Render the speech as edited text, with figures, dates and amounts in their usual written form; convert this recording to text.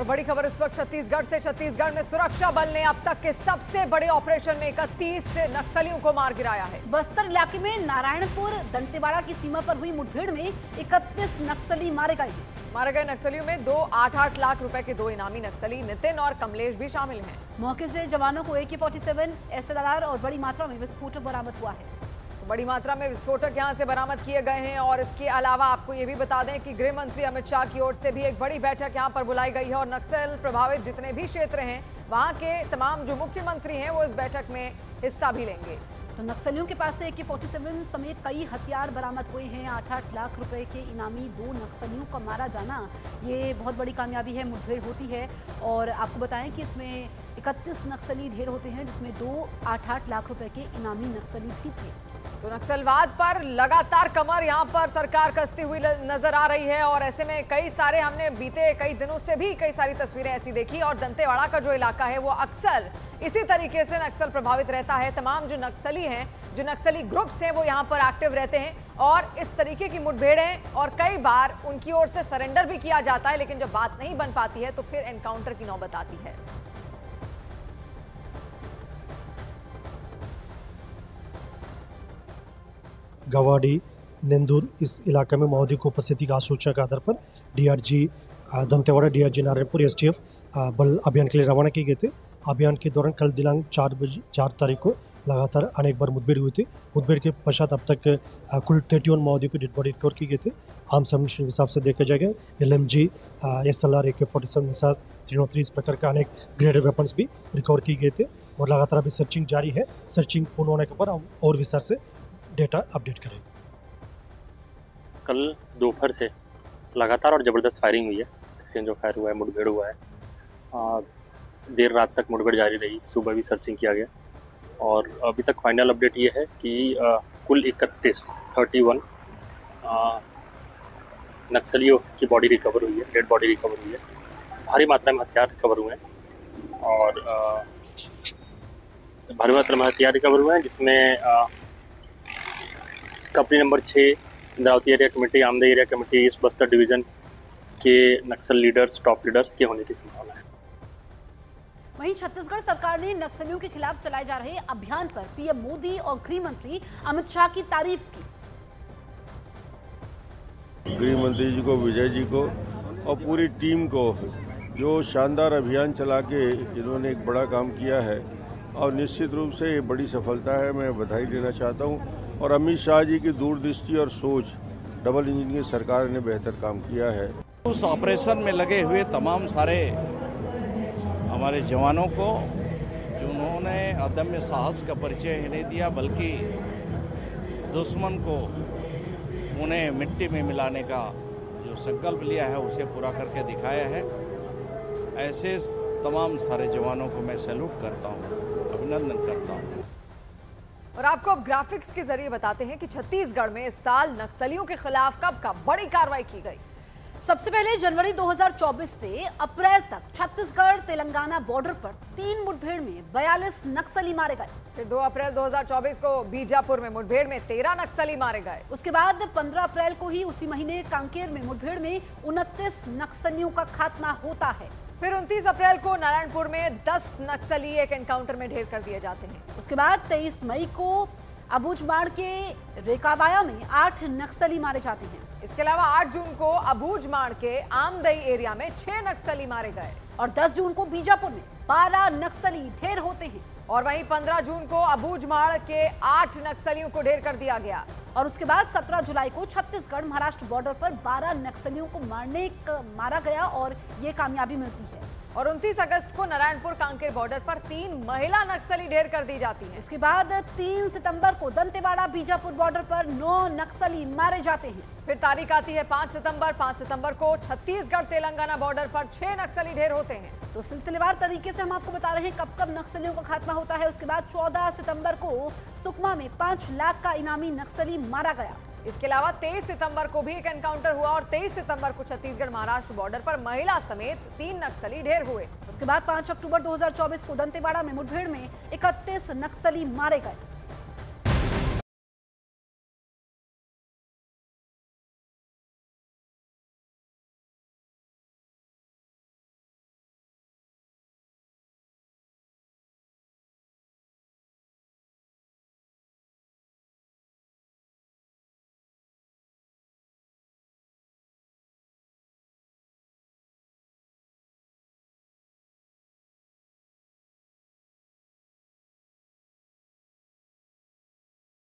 और बड़ी खबर इस वक्त छत्तीसगढ़ से। छत्तीसगढ़ में सुरक्षा बल ने अब तक के सबसे बड़े ऑपरेशन में 31 नक्सलियों को मार गिराया है। बस्तर इलाके में नारायणपुर दंतेवाड़ा की सीमा पर हुई मुठभेड़ में 31 नक्सली मारे गए। मारे गए नक्सलियों में 8 लाख रुपए के 2 इनामी नक्सली नितिन और कमलेश भी शामिल हैं। मौके से जवानों को AK-47 SLR और बड़ी मात्रा में विस्फोटक बरामद हुआ है। बड़ी मात्रा में विस्फोटक यहां से बरामद किए गए हैं। और इसके अलावा आपको ये भी बता दें कि गृह मंत्री अमित शाह की ओर से भी एक बड़ी बैठक यहां पर बुलाई गई है और नक्सल प्रभावित जितने भी क्षेत्र हैं वहां के तमाम जो मुख्यमंत्री हैं वो इस बैठक में हिस्सा भी लेंगे। तो नक्सलियों के पास से AK-47 समेत कई हथियार बरामद हुए हैं। 8 लाख रुपए के इनामी 2 नक्सलियों का मारा जाना ये बहुत बड़ी कामयाबी है। मुठभेड़ होती है और आपको बताएं कि इसमें 31 नक्सली ढेर होते हैं, जिसमें 8 लाख रुपए के इनामी नक्सली भी थे। तो नक्सलवाद पर लगातार कमर यहां पर सरकार कसती हुई नजर आ रही है और ऐसे में कई सारे हमने बीते कई दिनों से भी कई सारी तस्वीरें ऐसी देखी और दंतेवाड़ा का जो इलाका है वो अक्सर इसी तरीके से नक्सल प्रभावित रहता है। तमाम जो नक्सली हैं, जो नक्सली ग्रुप्स हैं वो यहां पर एक्टिव रहते हैं और इस तरीके की मुठभेड़ें और कई बार उनकी ओर से सरेंडर भी किया जाता है, लेकिन जब बात नहीं बन पाती है तो फिर एनकाउंटर की नौबत आती है। गवाड़ी नेंदूर इस इलाके में माओवादी की उपस्थिति का सूचना के आधार पर DRG Dantewada, DRG Narayanpur, STF बल अभियान के लिए रवाना किए गए थे। अभियान के दौरान कल दिनांक 4 तारीख को लगातार अनेक बार मुठभेड़ हुई थी। मुठभेड़ के पश्चात अब तक कुल 31 माओवादियों की डेड बॉडी रिकवर की गई थी। आर्म सबमिशन के हिसाब से देखा जाएगा LMG, SLR, AK-47 मिसाइल 303 इस प्रकार के अनेक ग्रेनेड वेपन्स भी रिकवर किए गए थे और लगातार अभी सर्चिंग जारी है। सर्चिंग पूर्ण होने के बाद हम और विस्तार से डेटा अपडेट करें। कल दोपहर से लगातार और ज़बरदस्त फायरिंग हुई है, एक्सचेंज ऑफ फायर हुआ है, मुठभेड़ हुआ है। देर रात तक मुठभेड़ जारी रही, सुबह भी सर्चिंग किया गया और अभी तक फाइनल अपडेट ये है कि कुल 31 नक्सलियों की बॉडी रिकवर हुई है, डेड बॉडी रिकवर हुई है। भारी मात्रा में हथियार रिकवर हुए हैं और भारी मात्रा में हथियार रिकवर हुए हैं, जिसमें company number 6 Indravati area committee, Amdai area committee, east Bastar division के नक्सल लीडर्स, टॉप लीडर्स के होने की संभावना है। वहीं छत्तीसगढ़ सरकार ने नक्सलियों के खिलाफ चलाए जा रहे अभियान पर PM मोदी और गृह मंत्री अमित शाह की तारीफ की। गृह मंत्री जी को, विजय जी को और पूरी टीम को जो शानदार अभियान चला के इन्होंने एक बड़ा काम किया है और निश्चित रूप से ये बड़ी सफलता है। मैं बधाई देना चाहता हूँ और अमित शाह जी की दूरदृष्टि और सोच, डबल इंजन की सरकार ने बेहतर काम किया है। उस ऑपरेशन में लगे हुए तमाम सारे हमारे जवानों को, जिन्होंने अदम्य साहस का परिचय ही नहीं दिया बल्कि दुश्मन को उन्हें मिट्टी में मिलाने का जो संकल्प लिया है उसे पूरा करके दिखाया है। ऐसे तमाम सारे जवानों को मैं सैल्यूट करता हूँ, अभिनंदन करता हूँ। और आपको अब ग्राफिक्स के जरिए बताते हैं कि छत्तीसगढ़ में इस साल नक्सलियों के खिलाफ कब बड़ी कार्रवाई की गई। सबसे पहले जनवरी 2024 से अप्रैल तक छत्तीसगढ़ तेलंगाना बॉर्डर पर 3 मुठभेड़ में 42 नक्सली मारे गए। फिर 2 अप्रैल 2024 को बीजापुर में मुठभेड़ में 13 नक्सली मारे गए। उसके बाद 15 अप्रैल को ही उसी महीने कांकेर में मुठभेड़ में 29 नक्सलियों का खात्मा होता है। फिर 29 अप्रैल को नारायणपुर में 10 नक्सली एक एनकाउंटर में ढेर कर दिए जाते हैं। उसके बाद 23 मई को अबूझमाड़ के रेकाबाया में 8 नक्सली मारे जाते हैं। इसके अलावा 8 जून को अबूझमाड़ के आमदई एरिया में 6 नक्सली मारे गए और 10 जून को बीजापुर में 12 नक्सली ढेर होते हैं। और वहीं 15 जून को अबूझमाड़ के 8 नक्सलियों को ढेर कर दिया गया। और उसके बाद 17 जुलाई को छत्तीसगढ़ महाराष्ट्र बॉर्डर पर 12 नक्सलियों को मारा गया और ये कामयाबी मिलती है। और 29 अगस्त को नारायणपुर कांकेर बॉर्डर पर 3 महिला नक्सली ढेर कर दी जाती हैं। इसके बाद 3 सितंबर को दंतेवाड़ा बीजापुर बॉर्डर पर 9 नक्सली मारे जाते हैं। फिर तारीख आती है 5 सितंबर। 5 सितंबर को छत्तीसगढ़ तेलंगाना बॉर्डर पर 6 नक्सली ढेर होते हैं। तो सिलसिलेवार तरीके से हम आपको बता रहे हैं कब नक्सलियों का खात्मा होता है। उसके बाद 14 सितंबर को सुकमा में 5 लाख का इनामी नक्सली मारा गया। इसके अलावा 23 सितंबर को भी एक एनकाउंटर हुआ और 23 सितंबर को छत्तीसगढ़ महाराष्ट्र बॉर्डर पर महिला समेत 3 नक्सली ढेर हुए। उसके बाद 5 अक्टूबर 2024 को दंतेवाड़ा में मुठभेड़ में 31 नक्सली मारे गए।